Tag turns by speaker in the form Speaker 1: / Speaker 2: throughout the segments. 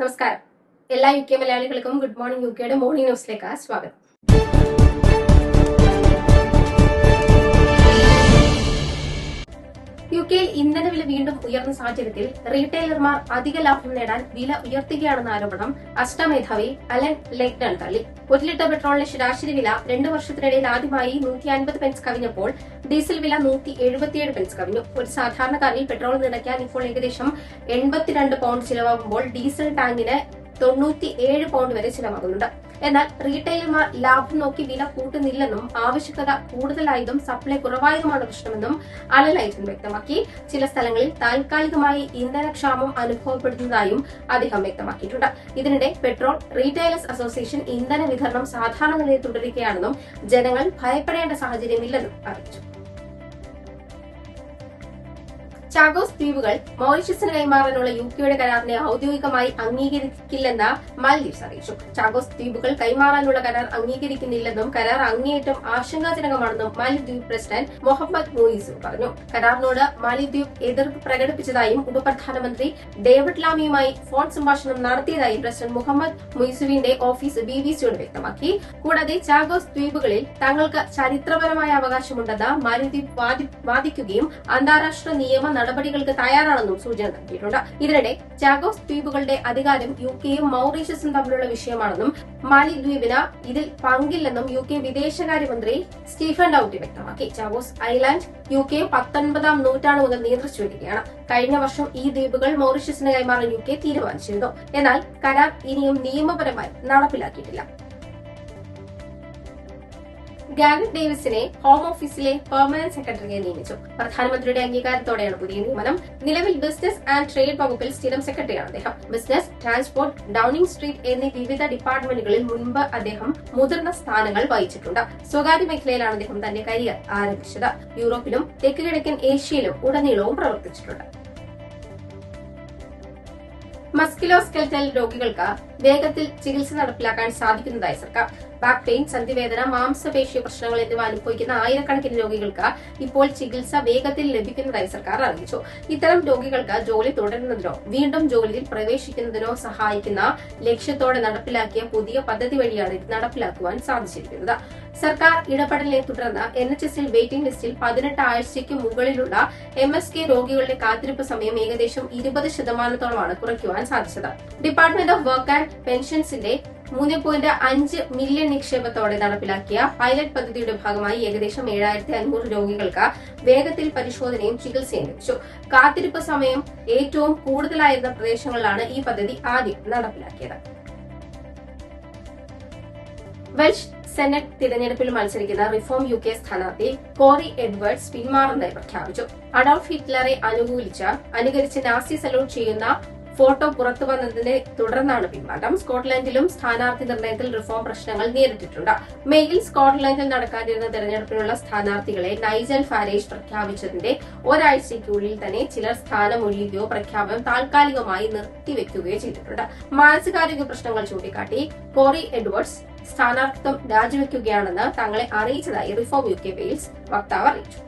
Speaker 1: നമസ്കാരം. എല്ലാ UK മലയാളികൾക്കും ഗുഡ് മോർണിംഗ് UKയുടെ മോർണിംഗ് ന്യൂസിലേക്ക് സ്വാഗതം. UKയിൽ ഇന്ധനവില വീണ്ടും ഉയർന്ന സാഹചര്യത്തിൽ റീറ്റെയിലർമാർ അധിക ലാഭം നേടാൻ വില ഉയർത്തുകയാണെന്ന ആരോപണം അസ്റ്റ മേധാവി അലൻ ലെഗ്നൺ തള്ളി. 1 ലിറ്റർ പെട്രോളിന്റെ ശരാശരി വില 2 വർഷത്തിനിടയിൽ ആദ്യമായി 150 പെൻസ് കവിഞ്ഞപ്പോൾ ഡീസൽ വില 177 പെൻസ് കവിഞ്ഞു. ഒരു സാധാരണക്കാരിൽ പെട്രോൾ നിറയ്ക്കാൻ ഇപ്പോൾ ഏകദേശം 82 പൗണ്ട് ചിലവാകുമ്പോൾ ഡീസൽ ടാങ്കിന് 97 പൗണ്ട് വരെ ചിലവാകുന്നുണ്ട്. എന്നാൽ റീറ്റെയിലർമാർ ലാഭം നോക്കി വില കൂട്ടുന്നില്ലെന്നും ആവശ്യകത കൂടുതലായതും സപ്ലൈ കുറവായതുമാണ് പ്രശ്നമെന്നും അലൻ വ്യക്തമാക്കി. ചില സ്ഥലങ്ങളിൽ താൽക്കാലികമായി ഇന്ധനക്ഷാമം അനുഭവപ്പെടുന്നതായും അദ്ദേഹം വ്യക്തമാക്കിയിട്ടുണ്ട്. ഇതിനിടെ പെട്രോൾ റീറ്റെയിലേഴ്സ് അസോസിയേഷൻ ഇന്ധന വിതരണം സാധാരണ നിലയിൽ തുടരുകയാണെന്നും ജനങ്ങൾ ഭയപ്പെടേണ്ട സാഹചര്യമില്ലെന്നും അറിയിച്ചു. ചാഗോസ് ദ്വീപുകൾ മൗറീഷ്യസിന് കൈമാറാനുള്ള UKയുടെ കരാറിനെ ഔദ്യോഗികമായി അംഗീകരിക്കില്ലെന്ന് മാൽദീവ്സ് അറിയിച്ചു. ചാഗോസ് ദ്വീപുകൾ കൈമാറാനുള്ള കരാർ അംഗീകരിക്കുന്നില്ലെന്നും കരാർ അങ്ങേയറ്റം ആശങ്കാജനകമാണെന്നും മാലിദ്വീപ് പ്രസിഡന്റ് മുഹമ്മദ് മുയിസു പറഞ്ഞു. കരാറിനോട് മാലിദ്വീപ് എതിർപ്പ് പ്രകടിപ്പിച്ചതായും ഉപപ്രധാനമന്ത്രി ഡേവിഡ് ലാമിയുമായി ഫോൺ സംഭാഷണം നടത്തിയതായും പ്രസിഡന്റ് മുഹമ്മദ് മുയിസുവിന്റെ ഓഫീസ് BBC-യോട് വ്യക്തമാക്കി. കൂടാതെ ചാഗോസ് ദ്വീപുകളിൽ തങ്ങൾക്ക് ചരിത്രപരമായ അവകാശമുണ്ടെന്ന് മാലിദ്വീപ് വാദിക്കുകയും അന്താരാഷ്ട്ര നിയമ നടപടികൾക്ക് തയ്യാറാണെന്നും സൂചന നൽകിയിട്ടുണ്ട്. ഇതിനിടെ ചാഗോസ് ദ്വീപുകളുടെ അധികാരം UKയും മൗറീഷ്യസും തമ്മിലുള്ള വിഷയമാണെന്നും മാലിദ്വീപിന് ഇതിൽ പങ്കില്ലെന്നും UK വിദേശകാര്യമന്ത്രി സ്റ്റീഫൻ ഡൌട്ടി വ്യക്തമാക്കി. ചാഗോസ് ഐലാൻഡ് UK 19ാം നൂറ്റാണ്ട് മുതൽ നിയന്ത്രിച്ചു വരികയാണ്. കഴിഞ്ഞ വർഷം ഈ ദ്വീപുകൾ മൗറീഷ്യസിന് കൈമാറാൻ UK തീരുമാനിച്ചിരുന്നു. എന്നാൽ കരാർ ഇനിയും നിയമപരമായി നടപ്പിലാക്കിയിട്ടില്ല. ഗാരറ്റ് ഡേവിസിനെ ഹോം ഓഫീസിലെ പെർമനന്റ് സെക്രട്ടറിയായി നിയമിച്ചു. പ്രധാനമന്ത്രിയുടെ അംഗീകാരത്തോടെയാണ് പുതിയ നിയമനം. നിലവിൽ ബിസിനസ് ആൻഡ് ട്രേഡ് വകുപ്പിൽ സ്ഥിരം സെക്രട്ടറിയാണ് അദ്ദേഹം. ബിസിനസ്, ട്രാൻസ്പോർട്ട്, ഡൌണിംഗ് സ്ട്രീറ്റ് എന്നീ വിവിധ ഡിപ്പാർട്ട്മെന്റുകളിൽ മുൻപ് അദ്ദേഹം മുതിർന്ന സ്ഥാനങ്ങൾ വഹിച്ചിട്ടുണ്ട്. സ്വകാര്യ മേഖലയിലാണ് അദ്ദേഹം തന്റെ കരിയർ ആരംഭിച്ചത്. യൂറോപ്പിലും തെക്ക് കിഴക്കൻ ഏഷ്യയിലും ഉടനീളവും പ്രവർത്തിച്ചിട്ടുണ്ട്. മസ്കുലോസ്കെൽറ്റൽ രോഗികൾക്ക് വേഗത്തിൽ ചികിത്സ നടപ്പിലാക്കാൻ സാധിക്കുന്നതായി സർക്കാർ. ബാക്ക് പെയിൻ, സന്ധിവേദന, മാംസപേശി പ്രശ്നങ്ങൾ എന്നിവ അനുഭവിക്കുന്ന ആയിരക്കണക്കിന് രോഗികൾക്ക് ഇപ്പോൾ ചികിത്സ വേഗത്തിൽ ലഭിക്കുന്നതായി സർക്കാർ അറിയിച്ചു. ഇത്തരം രോഗികൾക്ക് ജോലി തുടരുന്നതിനോ വീണ്ടും ജോലിയിൽ പ്രവേശിക്കുന്നതിനോ സഹായിക്കുന്ന ലക്ഷ്യത്തോടെ നടപ്പിലാക്കിയ പുതിയ പദ്ധതി വഴിയാണ് ഇത് നടപ്പിലാക്കുവാൻ സാധിച്ചിരിക്കുന്നത്. സർക്കാർ ഇടപെടലിനെ തുടർന്ന് NHSൽ വെയിറ്റിംഗ് ലിസ്റ്റിൽ 18 ആഴ്ചയ്ക്ക് മുകളിലുള്ള MSK രോഗികളുടെ കാത്തിരിപ്പ് സമയം ഏകദേശം 20% കുറയ്ക്കുവാൻ സാധിച്ചത്. ഡിപ്പാർട്ട്മെന്റ് ഓഫ് വർക്ക് ആൻഡ് പെൻഷൻസിന്റെ 3.5 മില്യൺ നിക്ഷേപത്തോടെ നടപ്പിലാക്കിയ പൈലറ്റ് പദ്ധതിയുടെ ഭാഗമായി ഏകദേശം 7500 രോഗികൾക്ക് വേഗത്തിൽ പരിശോധനയും ചികിത്സയും ലഭിച്ചു. കാത്തിരിപ്പ് സമയം ഏറ്റവും കൂടുതലായിരുന്ന പ്രദേശങ്ങളിലാണ് ഈ പദ്ധതി ആദ്യം നടപ്പിലാക്കിയത്. വെൽഷ് സെനറ്റ് തിരഞ്ഞെടുപ്പിൽ മത്സരിക്കുന്ന റിഫോം UK സ്ഥാനാർത്ഥി കോറി എഡ്വേർഡ്സ് പിന്മാറുന്നതായി പ്രഖ്യാപിച്ചു. അഡോൾഫ് ഹിറ്റ്ലറെ അനുകരിച്ച് നാസി സല്യൂട്ട് ചെയ്യുന്ന ഫോട്ടോ പുറത്തു വന്നതിനെ തുടർന്നാണ് പിന്മാറ്റം. സ്കോട്ട്ലൻഡിലും സ്ഥാനാർത്ഥി നിർണയത്തിൽ റിഫോം പ്രശ്നങ്ങൾ നേരിട്ടിട്ടുണ്ട്. മെയിൽ സ്കോട്ട്ലൻഡിൽ നടക്കാനിരുന്ന തെരഞ്ഞെടുപ്പിനുള്ള സ്ഥാനാർത്ഥികളെ നൈജൽ ഫാരേജ് പ്രഖ്യാപിച്ചതിന്റെ ഒരാഴ്ചയ്ക്കുള്ളിൽ തന്നെ ചിലർ സ്ഥാനമൊഴിയുകയോ പ്രഖ്യാപനം താൽക്കാലികമായി നിർത്തിവെക്കുകയോ ചെയ്തിട്ടുണ്ട്. മാനസികാരോഗ്യ പ്രശ്നങ്ങൾ ചൂണ്ടിക്കാട്ടി കോറി എഡ്വേർഡ്സ് സ്ഥാനാർത്ഥിത്വം രാജിവെക്കുകയാണെന്ന് തങ്ങളെ അറിയിച്ചതായി റിഫോം UK വെയിൽസ് വക്താവ് അറിയിച്ചു.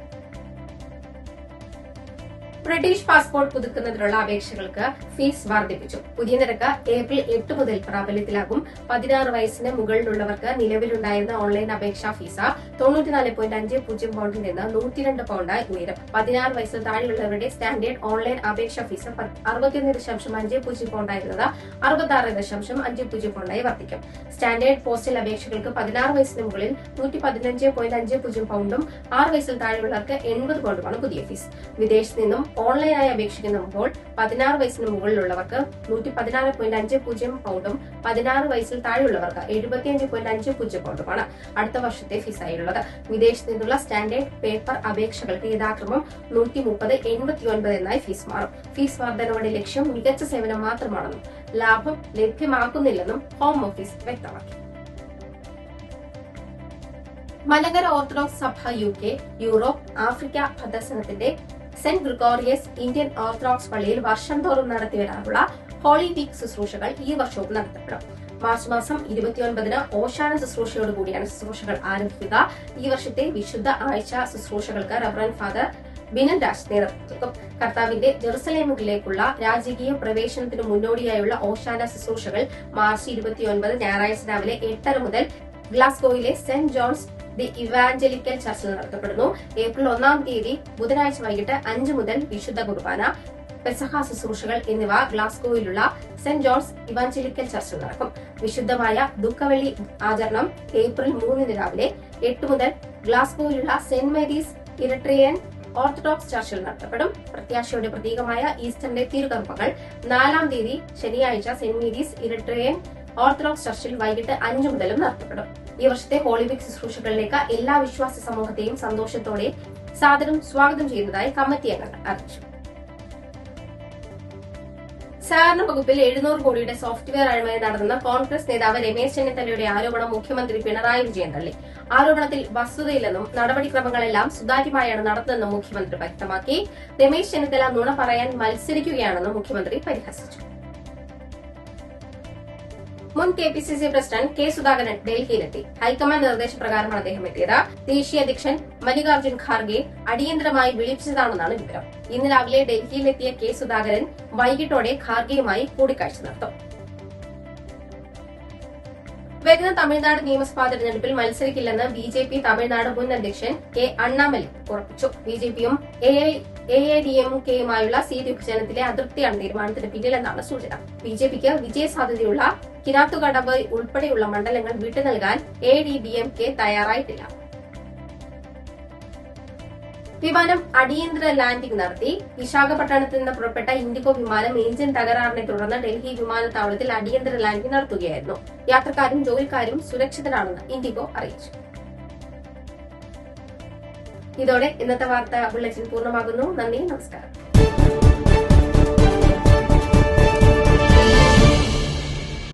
Speaker 1: ബ്രിട്ടീഷ് പാസ്പോർട്ട് പുതുക്കുന്നതിനുള്ള അപേക്ഷകൾക്ക് ഫീസ് വർദ്ധിപ്പിച്ചു. പുതിയ നിരക്ക് ഏപ്രിൽ 8 മുതൽ പ്രാബല്യത്തിലാകും. 16 വയസ്സിന് മുകളിലുള്ളവർക്ക് നിലവിലുണ്ടായിരുന്ന ഓൺലൈൻ അപേക്ഷാ ഫീസ് 94.50 പൗണ്ടിൽ നിന്ന് 102 പൗണ്ടായി ഉയരും. 16 വയസ്സിൽ താഴെയുള്ളവരുടെ സ്റ്റാൻഡേർഡ് ഓൺലൈൻ അപേക്ഷാ ഫീസ് 61.50 പൗണ്ടായിരുന്നത് 66.50 പൗണ്ടായി വർദ്ധിക്കും. സ്റ്റാൻഡേർഡ് പോസ്റ്റൽ അപേക്ഷകൾക്ക് 16 വയസ്സിന് മുകളിൽ 115.50 പൗണ്ടും 6 വയസ്സിൽ താഴെയുള്ളവർക്ക് 80 പൗണ്ടുമാണ് പുതിയ ഫീസ്. വിദേശത്ത് നിന്നും ഓൺലൈനായി അപേക്ഷിക്കുമ്പോൾ 16 വയസ്സിന് മുകളിലുള്ളവർക്ക് 116.50 പൗണ്ടും 16 വയസ്സിൽ താഴെയുള്ളവർക്ക് 75.50 പൗണ്ടുമാണ് അടുത്ത വർഷത്തെ ഫീസായുള്ളത്. വിദേശത്ത് നിന്നുള്ള സ്റ്റാൻഡേർഡ് പേപ്പർ അപേക്ഷകൾക്ക് യഥാക്രമം 130.89 എന്നായി ഫീസ് മാറും. ഫീസ് വർധനയുടെ ലക്ഷ്യം മികച്ച സേവനം മാത്രമാണെന്നും ലാഭം ലഭ്യമാക്കുന്നില്ലെന്നും ഹോം ഓഫീസ് വ്യക്തമാക്കി. മലങ്കര ഓർത്തഡോക്സ് സഭ UK, യൂറോപ്പ്, ആഫ്രിക്ക ഭദ്രസനത്തിന്റെ സെന്റ് ഗ്രിഗോറിയസ് ഇന്ത്യൻ ഓർത്തഡോക്സ് പള്ളിയിൽ വർഷം തോറും നടത്തിവരാറുള്ള ഹോളി വീക്ക് ശുശ്രൂഷകൾ ഈ വർഷവും നടത്തപ്പെടും. മാർച്ച് മാസം 29-ന് ഓശാന ശുശ്രൂഷയോടുകൂടിയാണ് ശുശ്രൂഷകൾ ആരംഭിക്കുക. ഈ വർഷത്തെ വിശുദ്ധ ആഴ്ച ശുശ്രൂഷകൾക്ക് റവറന്റ് ഫാദർ ബിനൻ രാജ് നേതൃത്വം നൽകും. കർത്താവിന്റെ ജെറുസലേമിലേക്കുള്ള രാജകീയ പ്രവേശനത്തിന് മുന്നോടിയായുള്ള ഓശാന ശുശ്രൂഷകൾ മാർച്ച് 29 ഞായറാഴ്ച രാവിലെ 8:30 മുതൽ ഗ്ലാസ്ഗോയിലെ സെന്റ് ജോൺസ് ദി ഇവാഞ്ചലിക്കൽ ചർച്ചിൽ നടത്തപ്പെടുന്നു. ഏപ്രിൽ 1-ാം തീയതി ബുധനാഴ്ച വൈകിട്ട് 5 മുതൽ വിശുദ്ധ കുർബാന, പെസഹ ശുശ്രൂഷകൾ എന്നിവ ഗ്ലാസ്ഗോയിലുള്ള സെന്റ് ജോൺസ് ഇവാഞ്ചലിക്കൽ ചർച്ചിൽ നടക്കും. വിശുദ്ധമായ ദുഃഖവെള്ളി ആചരണം ഏപ്രിൽ 3 രാവിലെ 8 മുതൽ ഗ്ലാസ്ഗോയിലുള്ള സെന്റ് മേരീസ് ഇറിട്രിയൻ ഓർത്തഡോക്സ് ചർച്ചിൽ നടത്തപ്പെടും. പ്രത്യാശയുടെ പ്രതീകമായ ഈസ്റ്ററിന്റെ തിരുകർമ്മങ്ങൾ 4-ാം തീയതി ശനിയാഴ്ച സെന്റ് മേരീസ് ഇറിട്രിയൻ ഓർത്തഡോക്സ് ചർച്ചിൽ വൈകിട്ട് 5 മുതലും നടത്തപ്പെടും. ഈ വർഷത്തെ ഹോളി വീക്ക് ശുശ്രൂഷകളിലേക്ക് എല്ലാ വിശ്വാസി സമൂഹത്തെയും സന്തോഷത്തോടെ സാദരം സ്വാഗതം ചെയ്യുന്നതായി കമ്മിറ്റി അംഗങ്ങൾ അറിയിച്ചു. സഹകരണ വകുപ്പിൽ 700 കോടിയുടെ സോഫ്റ്റ്വെയർ അഴിമതി നടന്ന കോൺഗ്രസ് നേതാവ് രമേശ് ചെന്നിത്തലയുടെ ആരോപണം മുഖ്യമന്ത്രി പിണറായി വിജയൻ തള്ളി. ആരോപണത്തിൽ വസ്തുതയില്ലെന്നും നടപടിക്രമങ്ങളെല്ലാം സുതാര്യമായാണ് നടന്നതെന്നും മുഖ്യമന്ത്രി വ്യക്തമാക്കി. രമേശ് ചെന്നിത്തല നുണ പറയാൻ മത്സരിക്കുകയാണെന്നും മുഖ്യമന്ത്രി പരിഹസിച്ചു. മുൻ KPCC പ്രസിഡന്റ് കെ സുധാകരൻ ഡൽഹിയിലെത്തി. ഹൈക്കമാൻഡ് നിർദ്ദേശപ്രകാരമാണ് അദ്ദേഹം എത്തിയത്. ദേശീയ അധ്യക്ഷൻ മല്ലികാർജ്ജുൻ ഖാർഗെ അടിയന്തരമായി വിളിപ്പിച്ചതാണെന്നാണ് വിവരം. ഇന്ന് രാവിലെ ഡൽഹിയിലെത്തിയ കെ സുധാകരൻ വൈകിട്ടോടെ ഖാർഗെയുമായി കൂടിക്കാഴ്ച നടത്തും. വരുന്ന തമിഴ്നാട് നിയമസഭാ തെരഞ്ഞെടുപ്പിൽ മത്സരിക്കില്ലെന്ന് BJP തമിഴ്നാട് മുൻ അധ്യക്ഷൻ കെ അണ്ണാമലൈ ഉറപ്പിച്ചു. BJPയും AIADMKയുമായുള്ള സീറ്റ് വിഭജനത്തിലെ അതൃപ്തിയാണ് തീരുമാനത്തിന് പിന്നിലെന്നാണ് സൂചന. BJPക്ക് വിജയസാധ്യതയുള്ള കിനാത്തുകടവ് ഉൾപ്പെടെയുള്ള മണ്ഡലങ്ങൾ വിട്ടുനൽകാൻ AIADMK തയ്യാറായിട്ടില്ല. വിമാനം അടിയന്തര ലാൻഡിംഗ് നടത്തി. വിശാഖപട്ടണത്ത് നിന്ന് പുറപ്പെട്ട ഇൻഡിഗോ വിമാനം എഞ്ചിൻ തകരാറിനെ തുടർന്ന് ഡൽഹി വിമാനത്താവളത്തിൽ അടിയന്തര ലാൻഡിംഗ് നടത്തുകയായിരുന്നു. യാത്രക്കാരും ജോലിക്കാരും സുരക്ഷിതരാണെന്ന് ഇൻഡിഗോ അറിയിച്ചു. ഇതോടെ ഇന്നത്തെ വാർത്താ ബുള്ളറ്റിൻ പൂർണ്ണമാകുന്നു. നന്ദി, നമസ്കാരം.